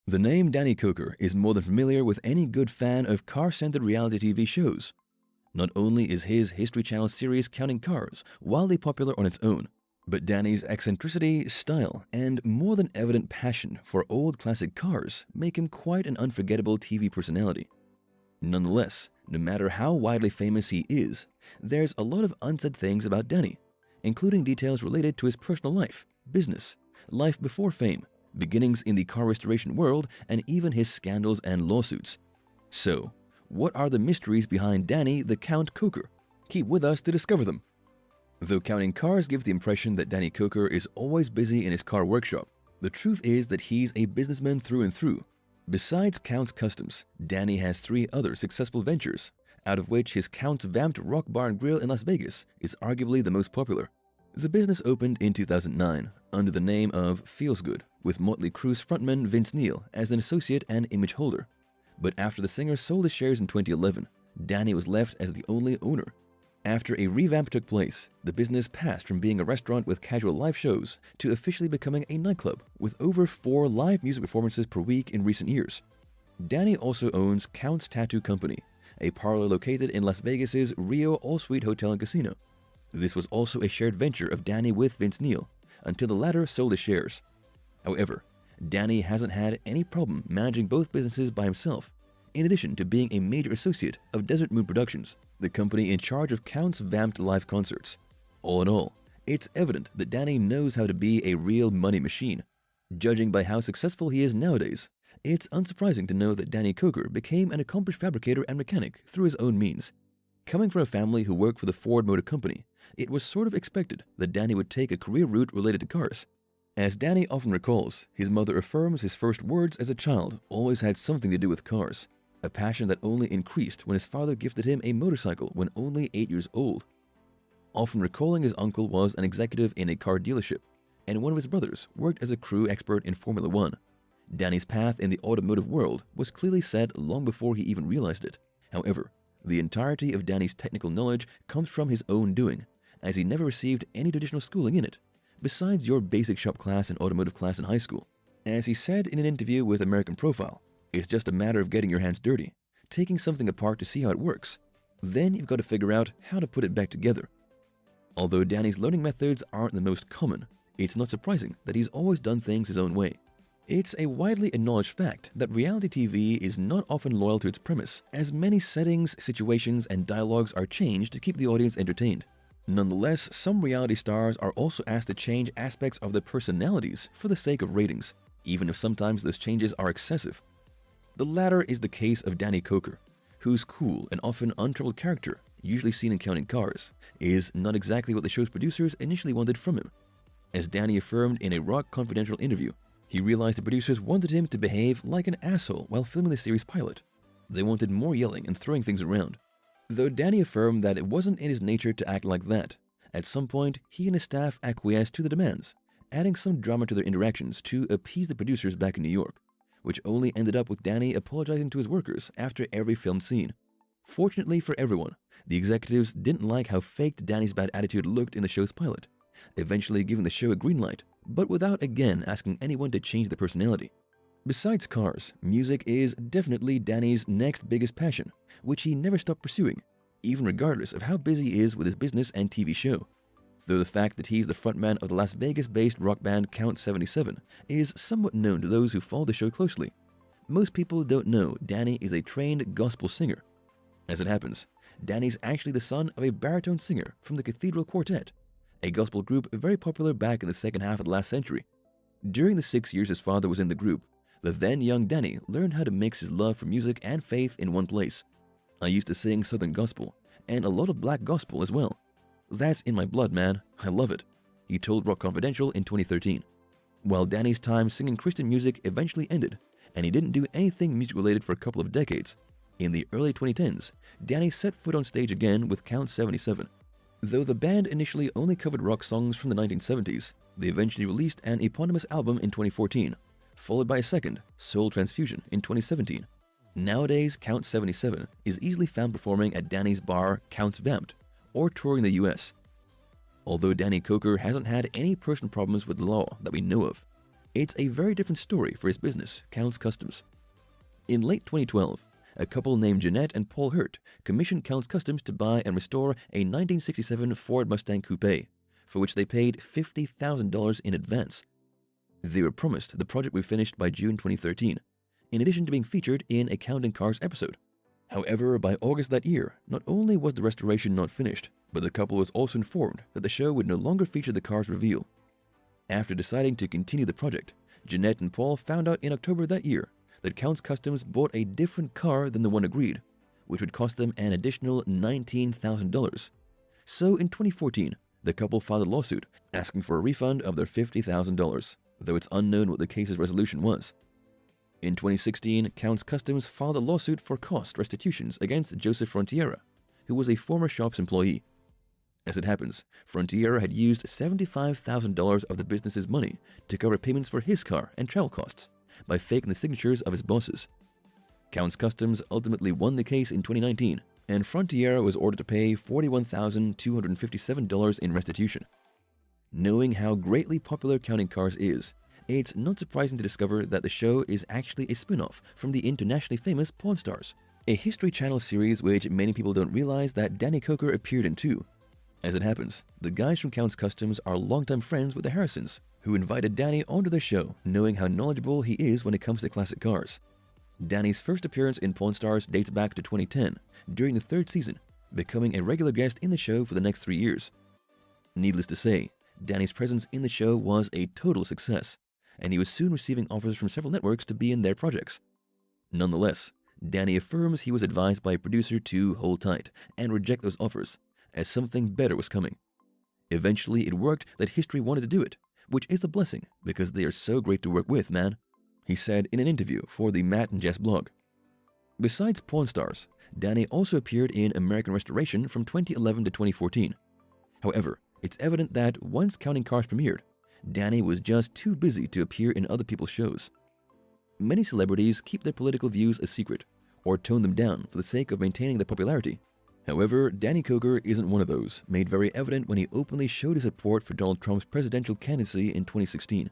The name Danny Koker is more than familiar with any good fan of car-centered reality TV shows. Not only is his History Channel series Counting Cars wildly popular on its own, but Danny's eccentricity, style, and more than evident passion for old classic cars make him quite an unforgettable TV personality. Nonetheless, no matter how widely famous he is, there's a lot of unsaid things about Danny, including details related to his personal life, business, life before fame, beginnings in the car restoration world, and even his scandals and lawsuits. So, what are the mysteries behind Danny the Count Koker? Keep with us to discover them. Though Counting Cars gives the impression that Danny Koker is always busy in his car workshop, the truth is that he's a businessman through and through. Besides Count's Customs, Danny has 3 other successful ventures, out of which his Count's Vamped Rock Bar and Grill in Las Vegas is arguably the most popular. The business opened in 2009 under the name of Feels Good, with Motley Crue's frontman Vince Neil as an associate and image holder. But after the singer sold his shares in 2011, Danny was left as the only owner. After a revamp took place, the business passed from being a restaurant with casual live shows to officially becoming a nightclub with over 4 live music performances per week in recent years. Danny also owns Count's Tattoo Company, a parlor located in Las Vegas's Rio All-Suite Hotel and Casino. This was also a shared venture of Danny with Vince Neil, until the latter sold his shares. However, Danny hasn't had any problem managing both businesses by himself, in addition to being a major associate of Desert Moon Productions, the company in charge of Count's Vamped live concerts. All in all, it's evident that Danny knows how to be a real money machine. Judging by how successful he is nowadays, it's unsurprising to know that Danny Koker became an accomplished fabricator and mechanic through his own means. Coming from a family who worked for the Ford Motor Company, it was sort of expected that Danny would take a career route related to cars. As Danny often recalls, his mother affirms his first words as a child always had something to do with cars, a passion that only increased when his father gifted him a motorcycle when only 8 years old. Often recalling his uncle was an executive in a car dealership, and one of his brothers worked as a crew expert in Formula One. Danny's path in the automotive world was clearly set long before he even realized it. However, the entirety of Danny's technical knowledge comes from his own doing, as he never received any traditional schooling in it, besides your basic shop class and automotive class in high school. As he said in an interview with American Profile, it's just a matter of getting your hands dirty, taking something apart to see how it works. Then you've got to figure out how to put it back together. Although Danny's learning methods aren't the most common, it's not surprising that he's always done things his own way. It's a widely acknowledged fact that reality TV is not often loyal to its premise, as many settings, situations, and dialogues are changed to keep the audience entertained. Nonetheless, some reality stars are also asked to change aspects of their personalities for the sake of ratings, even if sometimes those changes are excessive. The latter is the case of Danny Koker, whose cool and often untroubled character, usually seen in Counting Cars, is not exactly what the show's producers initially wanted from him. As Danny affirmed in a Rock Confidential interview, he realized the producers wanted him to behave like an asshole while filming the series pilot. They wanted more yelling and throwing things around. Though Danny affirmed that it wasn't in his nature to act like that, at some point he and his staff acquiesced to the demands, adding some drama to their interactions to appease the producers back in New York, which only ended up with Danny apologizing to his workers after every filmed scene. Fortunately for everyone, the executives didn't like how faked Danny's bad attitude looked in the show's pilot, eventually giving the show a green light, but without again asking anyone to change the personality. Besides cars, music is definitely Danny's next biggest passion, which he never stopped pursuing, even regardless of how busy he is with his business and TV show. Though the fact that he's the frontman of the Las Vegas-based rock band Count 77 is somewhat known to those who follow the show closely, most people don't know Danny is a trained gospel singer. As it happens, Danny's actually the son of a baritone singer from the Cathedral Quartet, a gospel group very popular back in the second half of the last century. During the 6 years his father was in the group, the then young Danny learned how to mix his love for music and faith in one place. I used to sing Southern gospel, and a lot of black gospel as well. That's in my blood, man. I love it, he told Rock Confidential in 2013. While Danny's time singing Christian music eventually ended, and he didn't do anything music-related for a couple of decades, in the early 2010s, Danny set foot on stage again with Count 77. Though the band initially only covered rock songs from the 1970s, they eventually released an eponymous album in 2014, followed by a second, Soul Transfusion, in 2017. Nowadays, Count 77 is easily found performing at Danny's bar Count's Vamped, or touring the US. Although Danny Koker hasn't had any personal problems with the law that we know of, It's a very different story for his business, Count's Customs. In late 2012, a couple named Jeanette and Paul Hurt commissioned Count's Customs to buy and restore a 1967 Ford Mustang Coupe, for which they paid $50,000 in advance. They were promised the project would be finished by June 2013, in addition to being featured in a Counting Cars episode. However, by August that year, not only was the restoration not finished, but the couple was also informed that the show would no longer feature the car's reveal. After deciding to continue the project, Jeanette and Paul found out in October that year that Count's Customs bought a different car than the one agreed, which would cost them an additional $19,000. So in 2014, the couple filed a lawsuit asking for a refund of their $50,000, though it's unknown what the case's resolution was. In 2016, Count's Customs filed a lawsuit for cost restitutions against Joseph Frontiera, who was a former shop's employee. As it happens, Frontiera had used $75,000 of the business's money to cover payments for his car and travel costs by faking the signatures of his bosses. Count's Customs ultimately won the case in 2019, and Frontiera was ordered to pay $41,257 in restitution. Knowing how greatly popular Counting Cars is, it's not surprising to discover that the show is actually a spin-off from the internationally famous Pawn Stars, a History Channel series which many people don't realize that Danny Koker appeared in too. As it happens, the guys from Count's Customs are longtime friends with the Harrisons, who invited Danny onto their show, knowing how knowledgeable he is when it comes to classic cars. Danny's first appearance in Pawn Stars dates back to 2010, during the 3rd season, becoming a regular guest in the show for the next 3 years. Needless to say, Danny's presence in the show was a total success, and he was soon receiving offers from several networks to be in their projects. Nonetheless, Danny affirms he was advised by a producer to hold tight and reject those offers, as something better was coming. Eventually, it worked that History wanted to do it, which is a blessing because they are so great to work with, man, he said in an interview for the Matt and Jess blog. Besides Pawn Stars, Danny also appeared in American Restoration from 2011 to 2014. However, it's evident that once Counting Cars premiered, Danny was just too busy to appear in other people's shows. Many celebrities keep their political views a secret, or tone them down for the sake of maintaining their popularity. However, Danny Koker isn't one of those, made very evident when he openly showed his support for Donald Trump's presidential candidacy in 2016.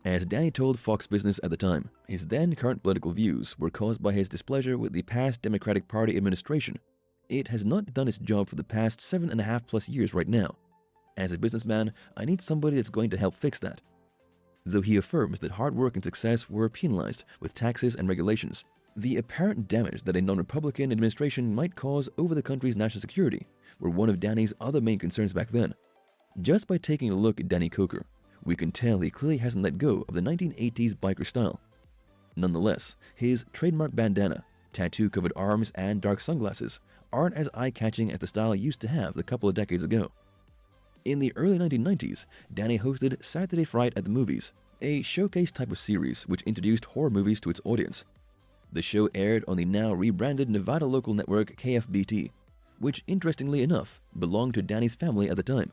As Danny told Fox Business at the time, his then current political views were caused by his displeasure with the past Democratic Party administration. It has not done its job for the past 7.5+ years right now. As a businessman, I need somebody that's going to help fix that. Though he affirms that hard work and success were penalized with taxes and regulations, the apparent damage that a non-Republican administration might cause over the country's national security were one of Danny's other main concerns back then. Just by taking a look at Danny Koker, we can tell he clearly hasn't let go of the 1980s biker style. Nonetheless, his trademark bandana, tattoo-covered arms, and dark sunglasses aren't as eye-catching as the style used to have a couple of decades ago. In the early 1990s, Danny hosted Saturday Fright at the Movies, a showcase type of series which introduced horror movies to its audience. The show aired on the now rebranded Nevada local network KFBT, which interestingly enough belonged to Danny's family at the time.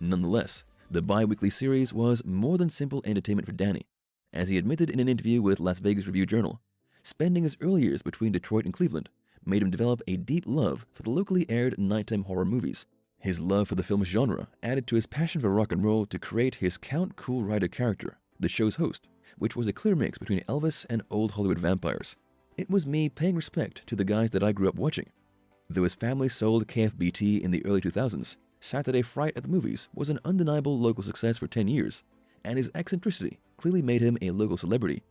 Nonetheless, the bi-weekly series was more than simple entertainment for Danny, as he admitted in an interview with Las Vegas Review-Journal. Spending his early years between Detroit and Cleveland made him develop a deep love for the locally aired nighttime horror movies. His love for the film genre added to his passion for rock and roll to create his Count Cool Rider character, the show's host, which was a clear mix between Elvis and old Hollywood vampires. It was me paying respect to the guys that I grew up watching. Though his family sold KFBT in the early 2000s, Saturday Fright at the Movies was an undeniable local success for 10 years, and his eccentricity clearly made him a local celebrity.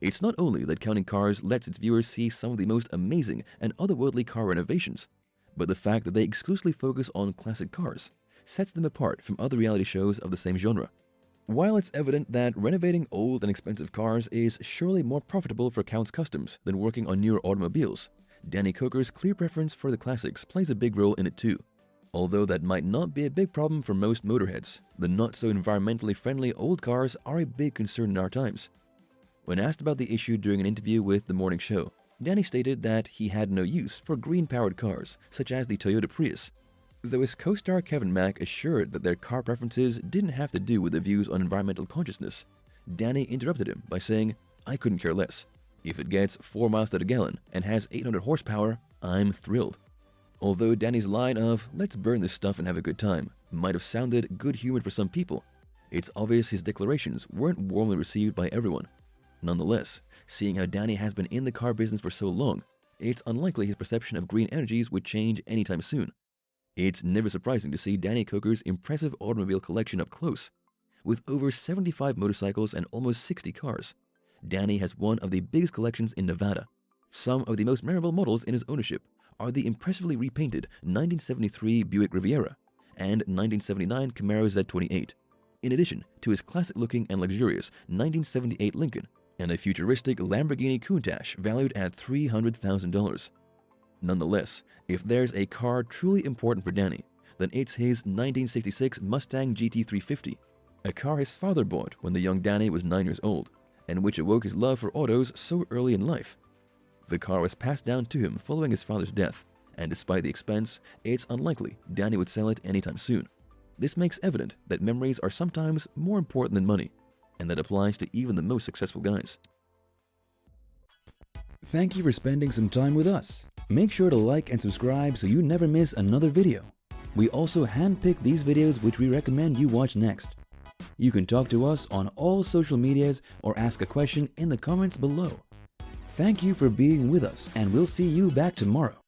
It's not only that Counting Cars lets its viewers see some of the most amazing and otherworldly car renovations, but the fact that they exclusively focus on classic cars sets them apart from other reality shows of the same genre. While it's evident that renovating old and expensive cars is surely more profitable for Count's Customs than working on newer automobiles, Danny Koker's clear preference for the classics plays a big role in it too. Although that might not be a big problem for most motorheads, the not-so-environmentally friendly old cars are a big concern in our times. When asked about the issue during an interview with The Morning Show, Danny stated that he had no use for green-powered cars, such as the Toyota Prius. Though his co-star Kevin Mack assured that their car preferences didn't have to do with their views on environmental consciousness, Danny interrupted him by saying, "I couldn't care less. If it gets 4 miles to the gallon and has 800 horsepower, I'm thrilled." Although Danny's line of, "let's burn this stuff and have a good time," might have sounded good-humored for some people, It's obvious his declarations weren't warmly received by everyone. Nonetheless, seeing how Danny has been in the car business for so long, it's unlikely his perception of green energies would change anytime soon. It's never surprising to see Danny Koker's impressive automobile collection up close. With over 75 motorcycles and almost 60 cars, Danny has one of the biggest collections in Nevada. Some of the most memorable models in his ownership are the impressively repainted 1973 Buick Riviera and 1979 Camaro Z28, in addition to his classic-looking and luxurious 1978 Lincoln and a futuristic Lamborghini Countach valued at $300,000. Nonetheless, if there's a car truly important for Danny, then it's his 1966 Mustang GT350, a car his father bought when the young Danny was 9 years old, and which awoke his love for autos so early in life. The car was passed down to him following his father's death, and despite the expense, it's unlikely Danny would sell it anytime soon. This makes evident that memories are sometimes more important than money, and that applies to even the most successful guys. Thank you for spending some time with us. Make sure to like and subscribe so you never miss another video. We also handpick these videos which we recommend you watch next. You can talk to us on all social medias or ask a question in the comments below. Thank you for being with us, and we'll see you back tomorrow.